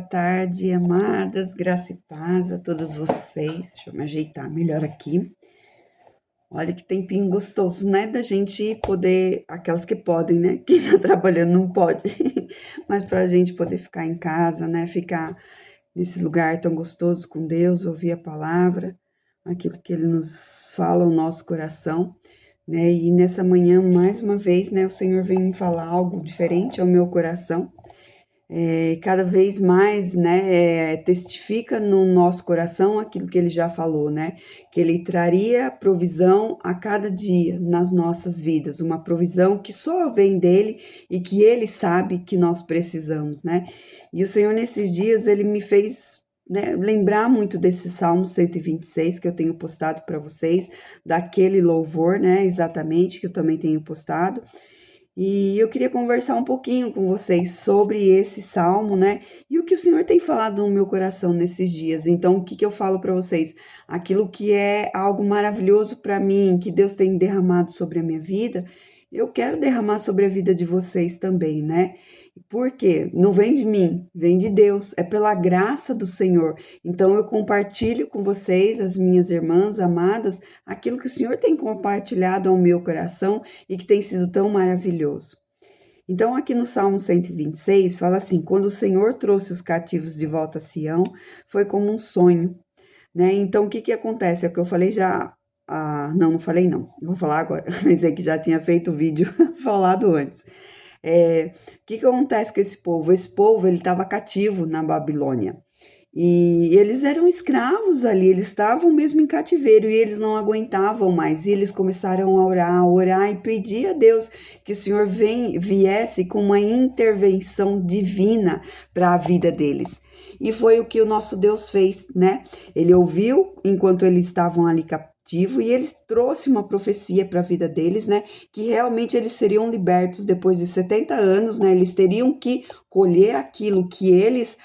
tarde, amadas, graça e paz a todas vocês. Deixa eu me ajeitar melhor aqui. Olha que tempinho gostoso, né? Da gente poder, aquelas que podem, né? Quem tá trabalhando não pode, mas pra gente poder ficar em casa, né? Ficar nesse lugar tão gostoso com Deus, ouvir a palavra, aquilo que Ele nos fala ao nosso coração, né? E nessa manhã, mais uma vez, né? O Senhor vem me falar algo diferente ao meu coração. Cada vez mais, né, testifica no nosso coração aquilo que ele já falou, né, que ele traria provisão a cada dia nas nossas vidas, uma provisão que só vem dele e que ele sabe que nós precisamos, né, e o Senhor nesses dias, ele me fez, né, lembrar muito desse Salmo 126 que eu tenho postado para vocês, daquele louvor, né, exatamente, que eu também tenho postado, e eu queria conversar um pouquinho com vocês sobre esse salmo, né? E o que o Senhor tem falado no meu coração nesses dias. Então, o que que eu falo para vocês? Aquilo que é algo maravilhoso para mim, que Deus tem derramado sobre a minha vida, eu quero derramar sobre a vida de vocês também, né? Por quê? Não vem de mim, vem de Deus, é pela graça do Senhor. Então, eu compartilho com vocês, as minhas irmãs amadas, aquilo que o Senhor tem compartilhado ao meu coração e que tem sido tão maravilhoso. Então, aqui no Salmo 126, fala assim: quando o Senhor trouxe os cativos de volta a Sião, foi como um sonho, né? Então, o que que acontece? É o que eu falei já. Não, não falei não. Eu vou falar agora. Pensei que já tinha feito o vídeo falado antes. O que que acontece com esse povo? Esse povo, ele estava cativo na Babilônia. E eles eram escravos ali, eles estavam mesmo em cativeiro e eles não aguentavam mais. E eles começaram a orar e pedir a Deus que o Senhor viesse com uma intervenção divina para a vida deles. E foi o que o nosso Deus fez, né? Ele ouviu enquanto eles estavam ali cativos e ele trouxe uma profecia para a vida deles, né? Que realmente eles seriam libertos depois de 70 anos, né? Eles teriam que colher aquilo que eles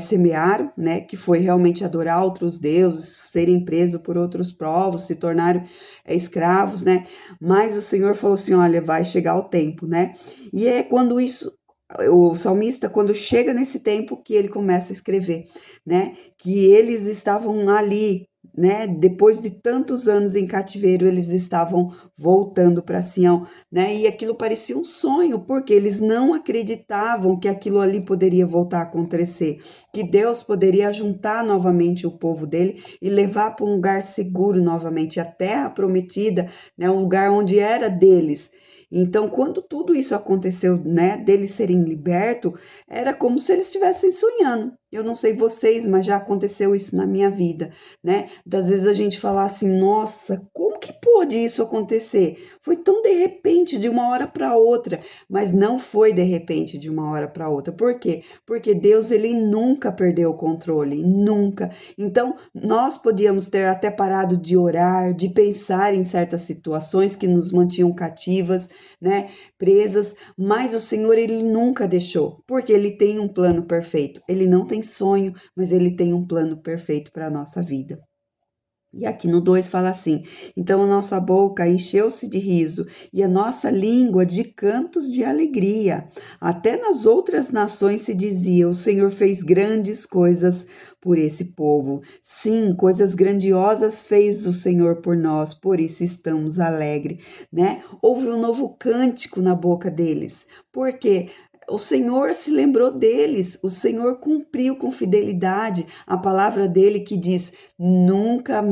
semearam, né, que foi realmente adorar outros deuses, serem presos por outros povos, se tornaram escravos, né, mas o Senhor falou assim, olha, vai chegar o tempo, né, e é quando isso, o salmista, quando chega nesse tempo que ele começa a escrever, né, que eles estavam ali, né, depois de tantos anos em cativeiro, eles estavam voltando para Sião, né, e aquilo parecia um sonho, porque eles não acreditavam que aquilo ali poderia voltar a acontecer, que Deus poderia juntar novamente o povo dele e levar para um lugar seguro novamente, a terra prometida, né, um lugar onde era deles. Então, quando tudo isso aconteceu, né, deles serem libertos, era como se eles estivessem sonhando. Eu não sei vocês, mas já aconteceu isso na minha vida, né? Das vezes a gente fala assim, nossa, como que pôde isso acontecer? Foi tão de repente, de uma hora para outra, mas não foi de repente de uma hora para outra. Por quê? Porque Deus, ele nunca perdeu o controle, nunca. Então, nós podíamos ter até parado de orar, de pensar em certas situações que nos mantinham cativas, né, presas, mas o Senhor, ele nunca deixou, porque ele tem um plano perfeito. Ele não tem sonho, mas ele tem um plano perfeito para a nossa vida. E aqui no 2 fala assim: então a nossa boca encheu-se de riso e a nossa língua de cantos de alegria. Até nas outras nações se dizia: o Senhor fez grandes coisas por esse povo. Sim, coisas grandiosas fez o Senhor por nós, por isso estamos alegres, né? Houve um novo cântico na boca deles. Por quê? O Senhor se lembrou deles, o Senhor cumpriu com fidelidade a palavra dele que diz: nunca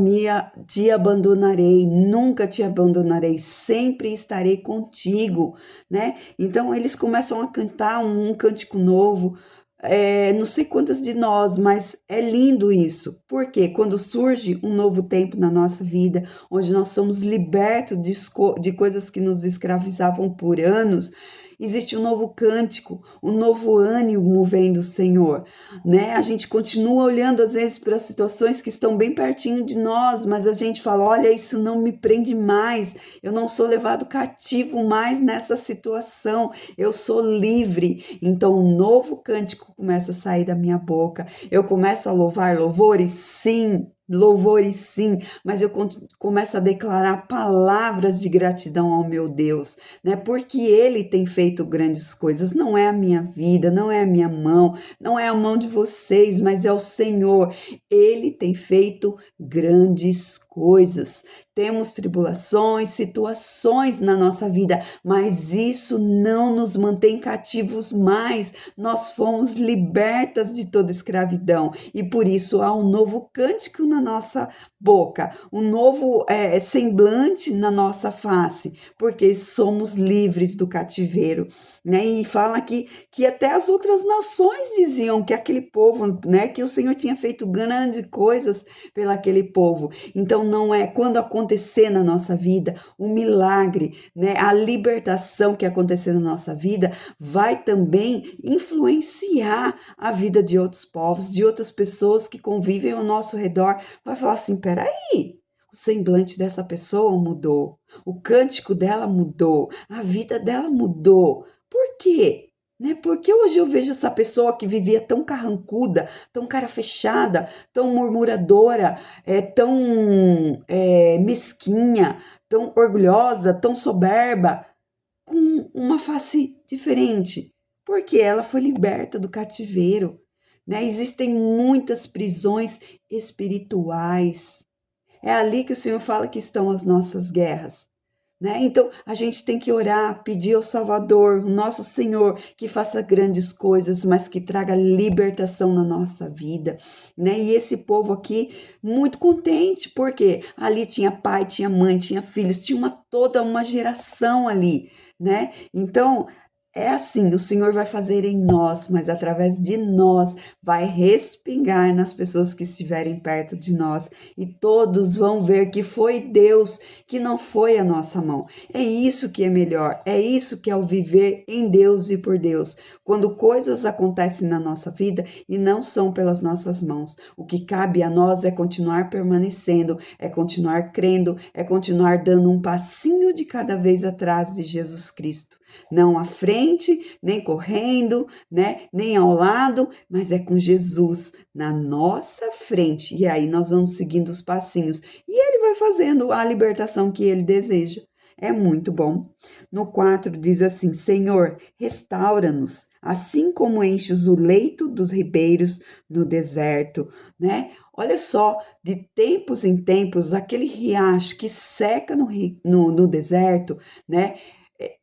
te abandonarei, nunca te abandonarei, sempre estarei contigo, né? Então eles começam a cantar um cântico novo. Não sei quantas de nós, mas é lindo isso, porque quando surge um novo tempo na nossa vida, onde nós somos libertos de coisas que nos escravizavam por anos, existe um novo cântico, um novo ânimo vem do Senhor, né? A gente continua olhando às vezes para situações que estão bem pertinho de nós, mas a gente fala, olha, isso não me prende mais, eu não sou levado cativo mais nessa situação, eu sou livre. Então um novo cântico começa a sair da minha boca, eu começo a louvar louvores, sim, louvores sim, mas eu começo a declarar palavras de gratidão ao meu Deus, né? Porque Ele tem feito grandes coisas, não é a minha vida, não é a minha mão, não é a mão de vocês, mas é o Senhor. Ele tem feito grandes coisas. Temos tribulações, situações na nossa vida, mas isso não nos mantém cativos mais. Nós fomos libertas de toda escravidão e por isso há um novo cântico na nossa boca, um novo semblante na nossa face, porque somos livres do cativeiro, né? E fala que até as outras nações diziam que aquele povo, né, que o Senhor tinha feito grandes coisas pelaquele povo. Então não é quando acontecer na nossa vida um milagre, né, a libertação que acontecer na nossa vida vai também influenciar a vida de outros povos, de outras pessoas que convivem ao nosso redor. Vai falar assim: peraí, o semblante dessa pessoa mudou, o cântico dela mudou, a vida dela mudou. Por quê? Né? Porque hoje eu vejo essa pessoa que vivia tão carrancuda, tão cara fechada, tão murmuradora, tão mesquinha, tão orgulhosa, tão soberba, com uma face diferente, porque ela foi liberta do cativeiro, né? Existem muitas prisões espirituais. É ali que o Senhor fala que estão as nossas guerras, né? Então a gente tem que orar, pedir ao Salvador, o nosso Senhor, que faça grandes coisas, mas que traga libertação na nossa vida, né? E esse povo aqui muito contente, porque ali tinha pai, tinha mãe, tinha filhos, tinha toda uma geração ali, né? Então é assim, o Senhor vai fazer em nós, mas através de nós vai respingar nas pessoas que estiverem perto de nós, e todos vão ver que foi Deus, que não foi a nossa mão. É isso que é melhor, é isso que é o viver em Deus e por Deus. Quando coisas acontecem na nossa vida e não são pelas nossas mãos, o que cabe a nós é continuar permanecendo, é continuar crendo, é continuar dando um passinho de cada vez atrás de Jesus Cristo. Não à frente, nem correndo, né? Nem ao lado, mas é com Jesus na nossa frente. E aí nós vamos seguindo os passinhos e ele vai fazendo a libertação que ele deseja. É muito bom. No 4 diz assim: Senhor, restaura-nos, assim como enches o leito dos ribeiros no deserto, né? Olha só, de tempos em tempos, aquele riacho que seca no deserto, né?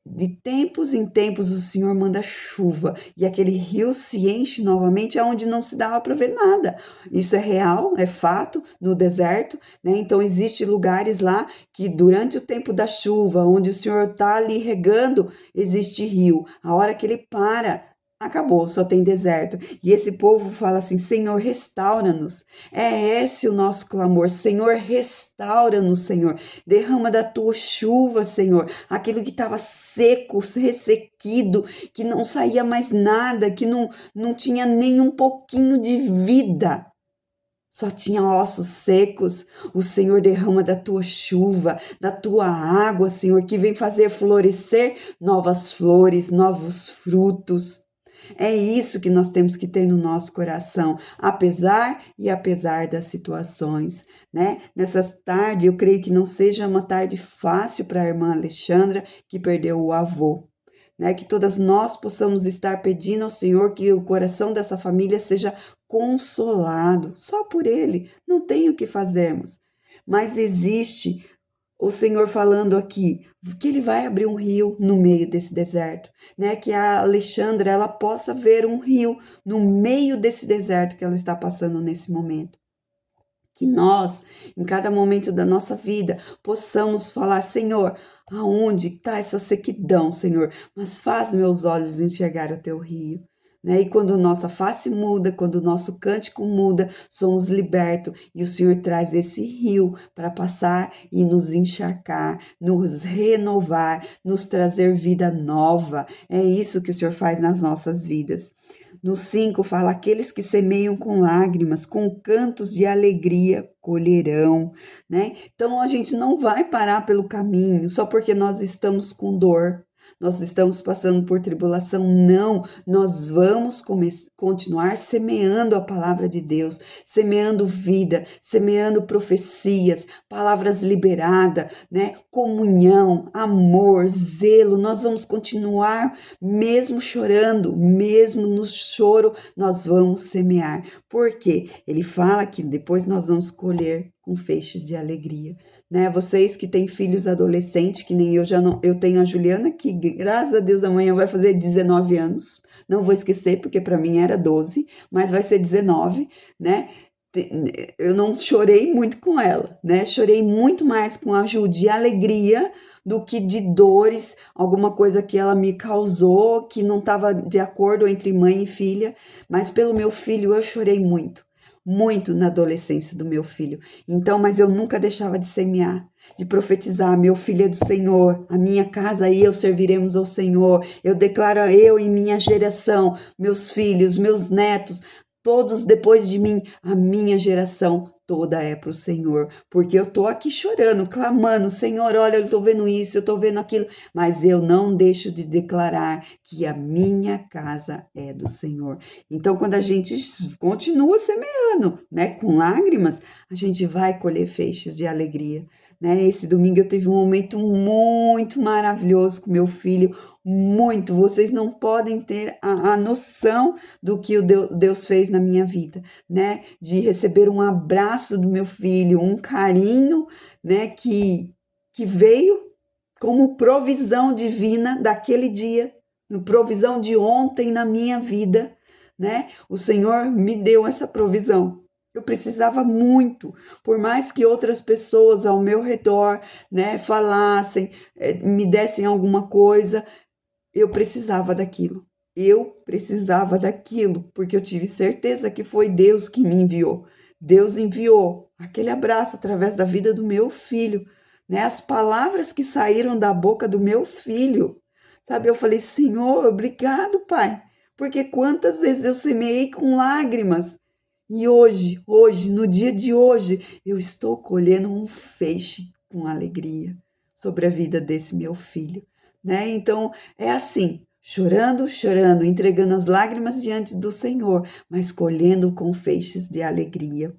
De tempos em tempos o Senhor manda chuva e aquele rio se enche novamente aonde não se dava para ver nada. Isso é real, é fato no deserto, né? Então existe lugares lá que durante o tempo da chuva, onde o Senhor está ali regando, existe rio. A hora que ele para, acabou, só tem deserto. E esse povo fala assim: Senhor, restaura-nos. É esse o nosso clamor: Senhor, restaura-nos, Senhor. Derrama da tua chuva, Senhor. Aquilo que estava seco, ressequido, que não saía mais nada, que não tinha nem um pouquinho de vida. Só tinha ossos secos. O Senhor derrama da tua chuva, da tua água, Senhor, que vem fazer florescer novas flores, novos frutos. É isso que nós temos que ter no nosso coração, apesar das situações, né? Nessa tarde, eu creio que não seja uma tarde fácil para a irmã Alexandra, que perdeu o avô, né? Que todas nós possamos estar pedindo ao Senhor que o coração dessa família seja consolado, só por ele, não tem o que fazermos. Mas existe o Senhor falando aqui que ele vai abrir um rio no meio desse deserto, né? Que a Alexandra ela possa ver um rio no meio desse deserto que ela está passando nesse momento. Que nós, em cada momento da nossa vida, possamos falar: Senhor, aonde está essa sequidão, Senhor? Mas faz meus olhos enxergar o teu rio. Né? E quando nossa face muda, quando o nosso cântico muda, somos libertos e o Senhor traz esse rio para passar e nos encharcar, nos renovar, nos trazer vida nova. É isso que o Senhor faz nas nossas vidas. No 5 fala: aqueles que semeiam com lágrimas, com cantos de alegria, colherão, né? Então a gente não vai parar pelo caminho só porque nós estamos com dor. nós estamos passando por tribulação. Não, nós vamos continuar semeando a palavra de Deus, semeando vida, semeando profecias, palavras liberadas, né? Comunhão, amor, zelo. Nós vamos continuar mesmo chorando, mesmo no choro, nós vamos semear. Por quê? Ele fala que depois nós vamos colher com feixes de alegria, né? Vocês que têm filhos adolescentes, que nem eu já não, eu tenho a Juliana, que graças a Deus amanhã vai fazer 19 anos, não vou esquecer, porque para mim era 12, mas vai ser 19, né? Eu não chorei muito com ela, né? Chorei muito mais com a Ju de alegria do que de dores, alguma coisa que ela me causou, que não estava de acordo entre mãe e filha, mas pelo meu filho eu chorei muito, muito na adolescência do meu filho. Então, mas eu nunca deixava de semear, de profetizar: meu filho é do Senhor, a minha casa e eu serviremos ao Senhor. Eu declaro, eu e minha geração, meus filhos, meus netos, todos depois de mim, a minha geração toda é para o Senhor, porque eu tô aqui chorando, clamando: Senhor, olha, eu tô vendo isso, eu tô vendo aquilo, mas eu não deixo de declarar que a minha casa é do Senhor. Então, quando a gente continua semeando, né, com lágrimas, a gente vai colher feixes de alegria. Né? Esse domingo eu tive um momento muito maravilhoso com meu filho, muito. Vocês não podem ter a noção do que o Deus fez na minha vida, né? De receber um abraço do meu filho, um carinho, né? Que veio como provisão divina daquele dia, provisão de ontem na minha vida, né? O Senhor me deu essa provisão. Eu precisava muito, por mais que outras pessoas ao meu redor, né, falassem, me dessem alguma coisa, eu precisava daquilo. Eu precisava daquilo, porque eu tive certeza que foi Deus que me enviou. Deus enviou aquele abraço através da vida do meu filho, né? As palavras que saíram da boca do meu filho. Sabe, eu falei: Senhor, obrigado, Pai, porque quantas vezes eu semeei com lágrimas e hoje, no dia de hoje, eu estou colhendo um feixe com alegria sobre a vida desse meu filho, né? Então, é assim, chorando, chorando, entregando as lágrimas diante do Senhor, mas colhendo com feixes de alegria.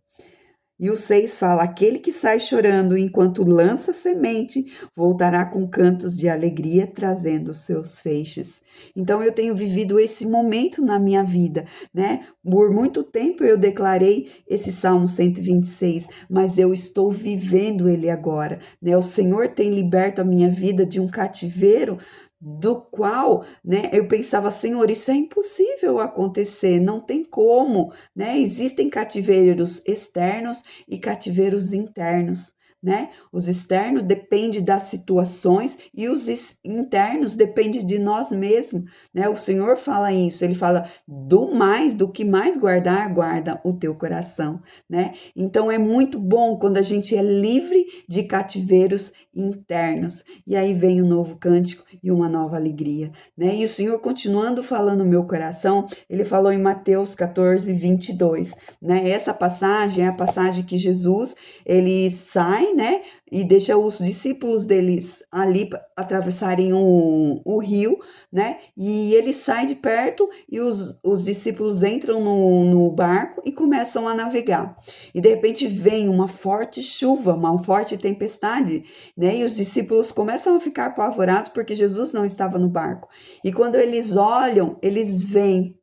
E o 6 fala: aquele que sai chorando enquanto lança semente, voltará com cantos de alegria, trazendo seus feixes. Então eu tenho vivido esse momento na minha vida, né? Por muito tempo eu declarei esse Salmo 126, mas eu estou vivendo ele agora, né? O Senhor tem liberto a minha vida de um cativeiro do qual, né, eu pensava: Senhor, isso é impossível acontecer, não tem como, né? Existem cativeiros externos e cativeiros internos, né? Os externos dependem das situações e os internos dependem de nós mesmos, né? O Senhor fala isso, ele fala: do que mais guardar, guarda o teu coração, né? Então é muito bom quando a gente é livre de cativeiros internos. E aí vem um novo cântico e uma nova alegria, né? E o Senhor, continuando falando no meu coração, ele falou em Mateus 14, 22, né? Essa passagem é a passagem que Jesus, ele sai, né? E deixa os discípulos deles ali atravessarem o rio, né? E ele sai de perto e os discípulos entram no barco e começam a navegar. E de repente vem uma forte chuva, uma forte tempestade, né? E os discípulos começam a ficar apavorados porque Jesus não estava no barco. E quando eles olham, eles veem,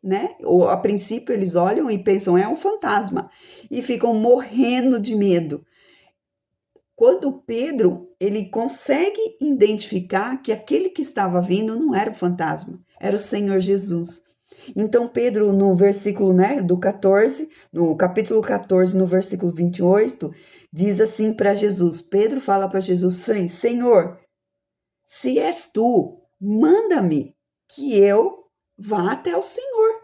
né? Ou a princípio eles olham e pensam: é um fantasma. E ficam morrendo de medo. Quando Pedro, ele consegue identificar que aquele que estava vindo não era o fantasma, era o Senhor Jesus. Então Pedro, no versículo, né, do 14, no capítulo 14, no versículo 28, diz assim para Jesus, Pedro fala para Jesus: Senhor, se és tu, manda-me que eu vá até o Senhor.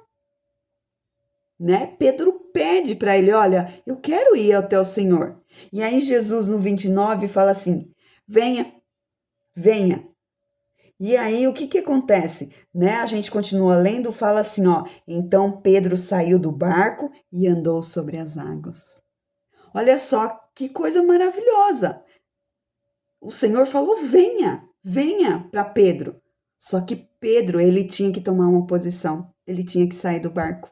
Né? Pedro pede para ele: olha, eu quero ir até o Senhor. E aí Jesus no 29 fala assim: venha, venha. E aí o que acontece? Né? A gente continua lendo, fala assim, ó: então Pedro saiu do barco e andou sobre as águas. Olha só que coisa maravilhosa. O Senhor falou: venha, venha para Pedro. Só que Pedro, ele tinha que tomar uma posição, ele tinha que sair do barco.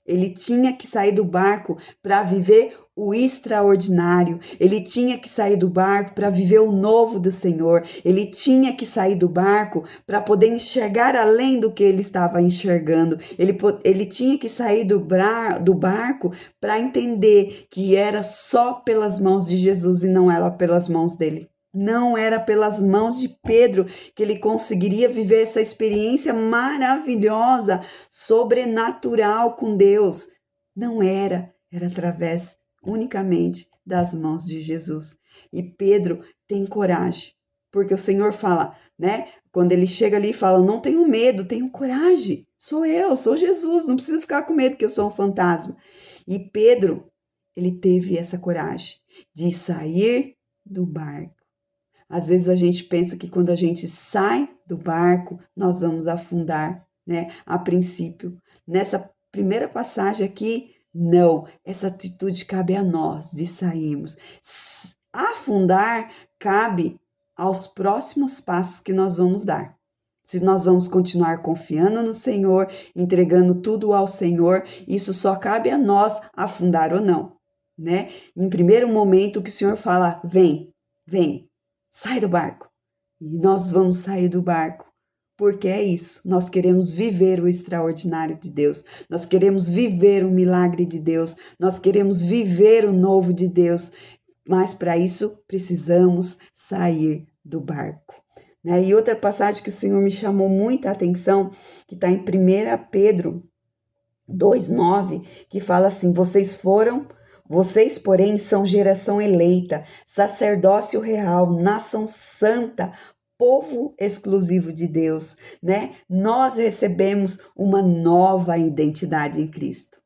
Ele tinha que sair do barco para viver o extraordinário. Ele tinha que sair do barco para viver o novo do Senhor. Ele tinha que sair do barco para poder enxergar além do que ele estava enxergando. Ele tinha que sair do barco para entender que era só pelas mãos de Jesus e não era pelas mãos dele. Não era pelas mãos de Pedro que ele conseguiria viver essa experiência maravilhosa, sobrenatural com Deus. Não era, era através unicamente das mãos de Jesus. E Pedro tem coragem, porque o Senhor fala, né? Quando ele chega ali e fala, não tenho medo, tenho coragem. Sou eu, sou Jesus, não precisa ficar com medo que eu sou um fantasma. E Pedro, ele teve essa coragem de sair do barco. Às vezes a gente pensa que quando a gente sai do barco, nós vamos afundar, né? A princípio. Nessa primeira passagem aqui, não. Essa atitude cabe a nós de sairmos. Afundar cabe aos próximos passos que nós vamos dar. Se nós vamos continuar confiando no Senhor, entregando tudo ao Senhor, isso só cabe a nós afundar ou não, né? Em primeiro momento que o Senhor fala, vem, vem. Sai do barco. E nós vamos sair do barco, porque é isso. Nós queremos viver o extraordinário de Deus. Nós queremos viver o milagre de Deus. Nós queremos viver o novo de Deus. Mas para isso precisamos sair do barco. Né? E outra passagem que o Senhor me chamou muita atenção, que está em 1 Pedro 2,9, que fala assim: Vocês, porém, são geração eleita, sacerdócio real, nação santa, povo exclusivo de Deus, né? Nós recebemos uma nova identidade em Cristo.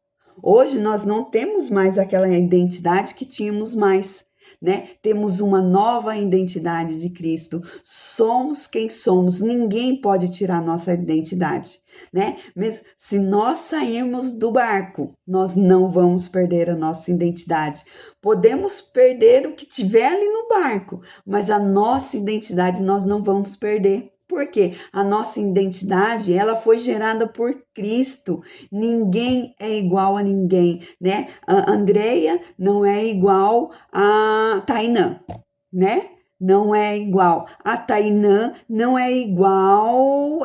Hoje nós não temos mais aquela identidade que tínhamos mais, né? Temos uma nova identidade de Cristo. Somos quem somos. Ninguém pode tirar nossa identidade, né? Mas se nós sairmos do barco, nós não vamos perder a nossa identidade. Podemos perder o que tiver ali no barco, mas a nossa identidade nós não vamos perder. Porque a nossa identidade, ela foi gerada por Cristo. Ninguém é igual a ninguém, né? A Andreia não é igual a Tainã, né? Não é igual. A Tainã não é igual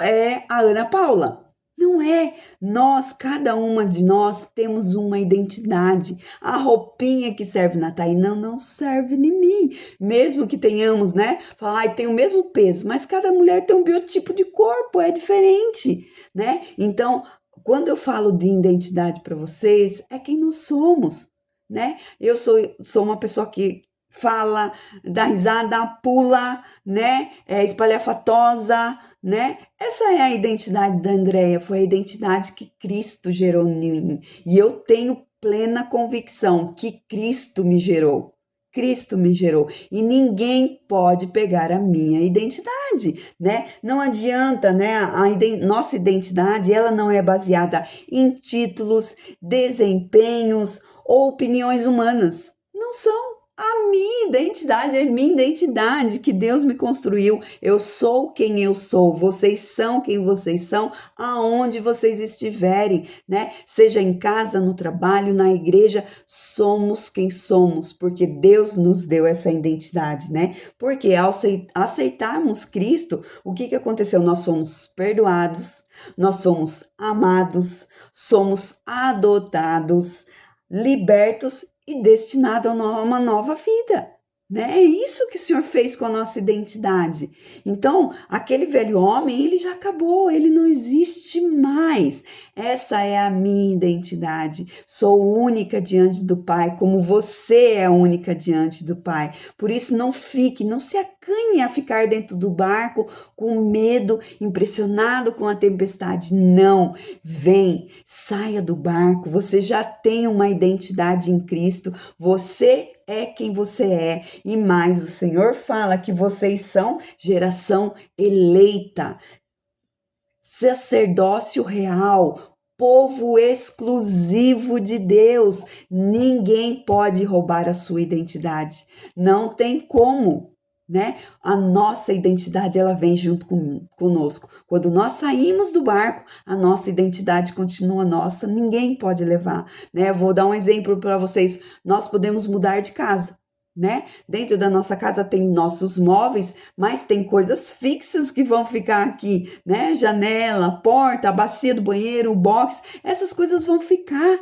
a Ana Paula. Não é. Nós, cada uma de nós, temos uma identidade. A roupinha que serve na Tainã não serve em mim. Mesmo que tenhamos, né? Falar, tem o mesmo peso, mas cada mulher tem um biotipo de corpo, é diferente, né? Então, quando eu falo de identidade para vocês, é quem nós somos, né? Eu sou uma pessoa que fala, dá risada, pula, né? É espalhafatosa, né? Essa é a identidade da Andreia, foi a identidade que Cristo gerou em mim. E eu tenho plena convicção que Cristo me gerou. Cristo me gerou e ninguém pode pegar a minha identidade, né? Não adianta, né? Nossa identidade, ela não é baseada em títulos, desempenhos ou opiniões humanas. Não são. A minha identidade é minha identidade que Deus me construiu. Eu sou quem eu sou. Vocês são quem vocês são, aonde vocês estiverem, né? Seja em casa, no trabalho, na igreja, somos quem somos, porque Deus nos deu essa identidade, né? Porque ao aceitarmos Cristo, o que aconteceu? Nós somos perdoados, nós somos amados, somos adotados, libertos e destinado a uma nova vida, né? É isso que o Senhor fez com a nossa identidade. Então, aquele velho homem, ele já acabou, ele não existe mais. Essa é a minha identidade. Sou única diante do Pai, como você é única diante do Pai. Por isso, não se acanhe a ficar dentro do barco com medo, impressionado com a tempestade. Não, vem, saia do barco. Você já tem uma identidade em Cristo. Você é quem você é. E mais, o Senhor fala que vocês são geração eleita, sacerdócio real, povo exclusivo de Deus. Ninguém pode roubar a sua identidade. Não tem como. né? A nossa identidade, ela vem junto conosco. Quando nós saímos do barco, a nossa identidade continua nossa, ninguém pode levar, né? Eu vou dar um exemplo para vocês. Nós podemos mudar de casa, né? Dentro da nossa casa tem nossos móveis, mas tem coisas fixas que vão ficar aqui, né? Janela, porta, a bacia do banheiro, o box, essas coisas vão ficar.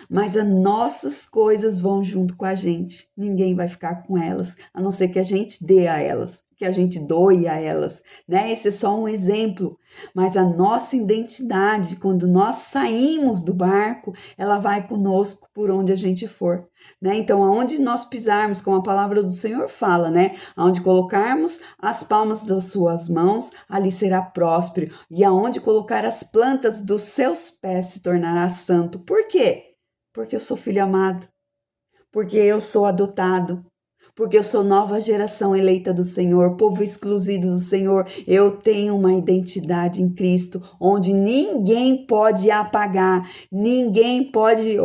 Mas as nossas coisas vão junto com a gente. Ninguém vai ficar com elas, a não ser que a gente dê a elas, que a gente doe a elas, né? Esse é só um exemplo. Mas a nossa identidade, quando nós saímos do barco, ela vai conosco por onde a gente for, né? Então, aonde nós pisarmos, como a palavra do Senhor fala, né? Aonde colocarmos as palmas das suas mãos, ali será próspero. E aonde colocar as plantas dos seus pés se tornará santo. Por quê? Porque eu sou filho amado, porque eu sou adotado, porque eu sou nova geração eleita do Senhor, povo exclusivo do Senhor. Eu tenho uma identidade em Cristo, onde ninguém pode apagar, ninguém pode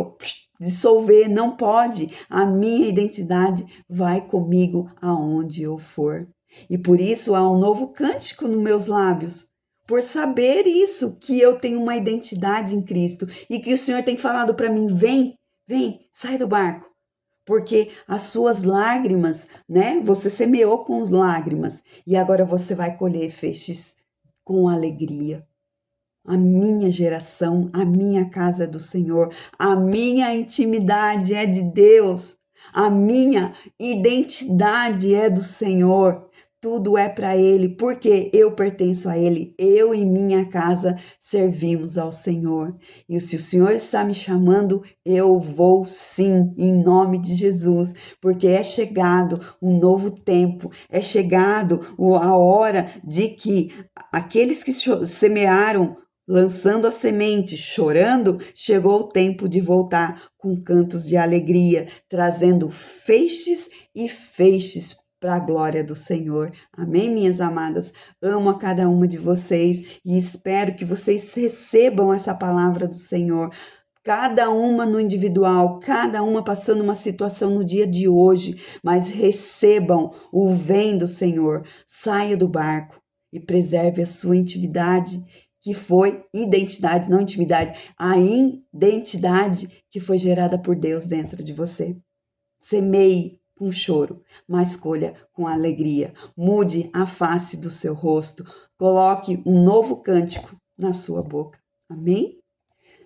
dissolver, não pode. A minha identidade vai comigo aonde eu for. E por isso há um novo cântico nos meus lábios. Por saber isso, que eu tenho uma identidade em Cristo e que o Senhor tem falado para mim, vem, sai do barco. Porque as suas lágrimas, né? Você semeou com as lágrimas e agora você vai colher feixes com alegria. A minha geração, a minha casa é do Senhor, a minha intimidade é de Deus, a minha identidade é do Senhor. Tudo é para Ele, porque eu pertenço a Ele. Eu e minha casa servimos ao Senhor. E se o Senhor está me chamando, eu vou sim, em nome de Jesus, porque é chegado um novo tempo, é chegado a hora de que aqueles que semearam, lançando a semente, chorando, chegou o tempo de voltar com cantos de alegria, trazendo feixes e feixes para a glória do Senhor. Amém, minhas amadas? Amo a cada uma de vocês e espero que vocês recebam essa palavra do Senhor. Cada uma no individual, cada uma passando uma situação no dia de hoje, mas recebam o vem do Senhor. Saia do barco e preserve a sua intimidade, que foi identidade, não intimidade, a identidade que foi gerada por Deus dentro de você. Semeie com choro, mas colha com alegria. Mude a face do seu rosto. Coloque um novo cântico na sua boca. Amém?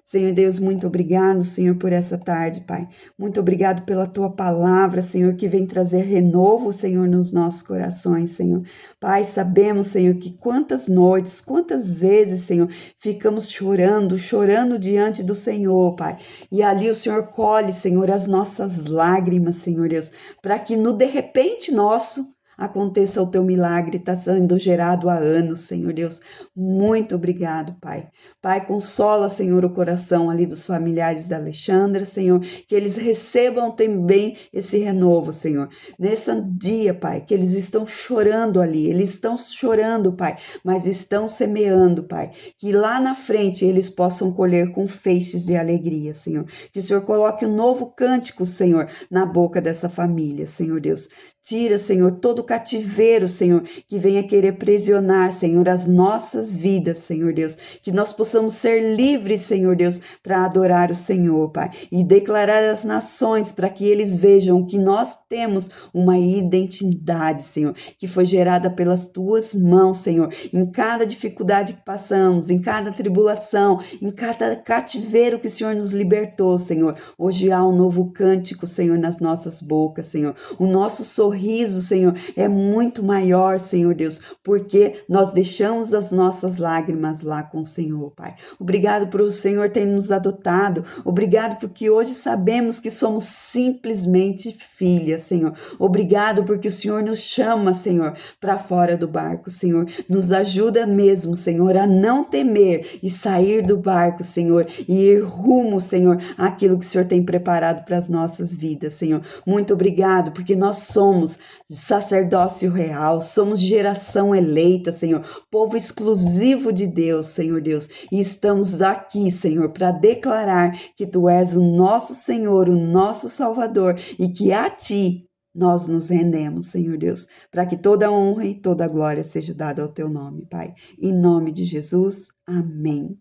Senhor Deus, muito obrigado, Senhor, por essa tarde, Pai. Muito obrigado pela Tua palavra, Senhor, que vem trazer renovo, Senhor, nos nossos corações, Senhor. Pai, sabemos, Senhor, que quantas noites, quantas vezes, Senhor, ficamos chorando diante do Senhor, Pai. E ali o Senhor colhe, Senhor, as nossas lágrimas, Senhor Deus, para que no de repente nosso aconteça o teu milagre, está sendo gerado há anos, Senhor Deus. Muito obrigado, Pai. Pai, consola, Senhor, o coração ali dos familiares da Alexandra, Senhor, que eles recebam também esse renovo, Senhor. Nesse dia, Pai, que eles estão chorando ali, eles estão chorando, Pai, mas estão semeando, Pai, que lá na frente eles possam colher com feixes de alegria, Senhor. Que o Senhor coloque um novo cântico, Senhor, na boca dessa família, Senhor Deus. Tira, Senhor, todo o cativeiro, Senhor, que venha querer prisionar, Senhor, as nossas vidas, Senhor Deus. Que nós possamos ser livres, Senhor Deus, para adorar o Senhor, Pai. E declarar às nações para que eles vejam que nós temos uma identidade, Senhor, que foi gerada pelas Tuas mãos, Senhor. Em cada dificuldade que passamos, em cada tribulação, em cada cativeiro que o Senhor nos libertou, Senhor. Hoje há um novo cântico, Senhor, nas nossas bocas, Senhor. O nosso sorriso, Senhor, é muito maior, Senhor Deus, porque nós deixamos as nossas lágrimas lá com o Senhor, Pai. Obrigado por o Senhor ter nos adotado. Obrigado porque hoje sabemos que somos simplesmente filhas, Senhor. Obrigado porque o Senhor nos chama, Senhor, para fora do barco, Senhor. Nos ajuda mesmo, Senhor, a não temer e sair do barco, Senhor, e ir rumo, Senhor, àquilo que o Senhor tem preparado para as nossas vidas, Senhor. Muito obrigado porque nós somos sacerdócio real, somos geração eleita, Senhor, povo exclusivo de Deus, Senhor Deus, e estamos aqui, Senhor, para declarar que Tu és o nosso Senhor, o nosso Salvador, e que a Ti Nós nos rendemos, Senhor Deus, para que toda a honra e toda a glória seja dada ao teu nome, Pai. Em nome de Jesus, amém.